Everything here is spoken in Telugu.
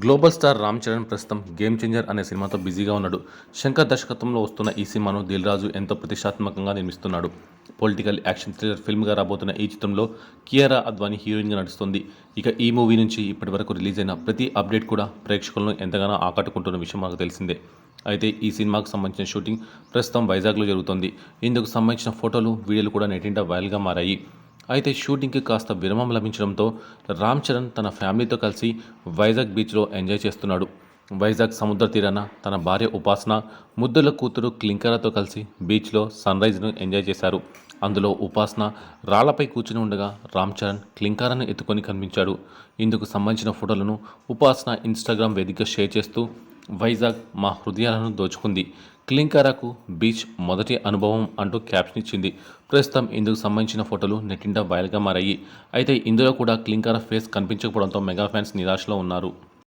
గ్లోబల్ స్టార్ రామ్ చరణ్ ప్రస్తుతం గేమ్ చేంజర్ అనే సినిమాతో బిజీగా ఉన్నాడు. శంకర్ దర్శకత్వంలో వస్తున్న ఈ సినిమాను దిల్ రాజు ఎంతో ప్రతిష్టాత్మకంగా నిర్మిస్తున్నాడు. పొలిటికల్ యాక్షన్ థ్రిల్లర్ ఫిల్మ్గా రాబోతున్న ఈ చిత్రంలో కియారా అద్వానీ హీరోయిన్గా నడుస్తుంది. ఇక ఈ మూవీ నుంచి ఇప్పటి వరకు రిలీజ్ అయిన ప్రతి అప్డేట్ కూడా ప్రేక్షకులను ఎంతగానో ఆకట్టుకుంటున్న విషయం మనకు తెలిసిందే. అయితే ఈ సినిమాకు సంబంధించిన షూటింగ్ ప్రస్తుతం వైజాగ్లో జరుగుతోంది. ఇందుకు సంబంధించిన ఫోటోలు, వీడియోలు కూడా నెట్టింట వైరల్గా మారాయి. అయితే షూటింగ్కి కాస్త విరామం లభించడంతో రామ్ చరణ్ తన ఫ్యామిలీతో కలిసి వైజాగ్ బీచ్లో ఎంజాయ్ చేస్తున్నాడు. వైజాగ్ సముద్ర తీరాన తన భార్య ఉపాసన, ముద్దుల కూతురు క్లింకరాతో కలిసి బీచ్లో సన్రైజ్ను ఎంజాయ్ చేశారు. అందులో ఉపాసన రాళ్లపై కూర్చుని ఉండగా రామ్ చరణ్ క్లింకారాను ఎత్తుకొని కనిపించాడు. ఇందుకు సంబంధించిన ఫోటోలను ఉపాసన ఇన్స్టాగ్రామ్ వేదికగా షేర్ చేస్తూ వైజాగ్ మా హృదయాలను దోచుకుంది, క్లింకారాకు బీచ్ మొదటి అనుభవం అంటూ క్యాప్షన్ ఇచ్చింది. ప్రస్తుతం ఇందుకు సంబంధించిన ఫోటోలు నెట్టింట వైరల్గా మారాయి. అయితే ఇందులో కూడా క్లింకారా ఫేస్ కనిపించకపోవడంతో మెగా ఫ్యాన్స్ నిరాశలో ఉన్నారు.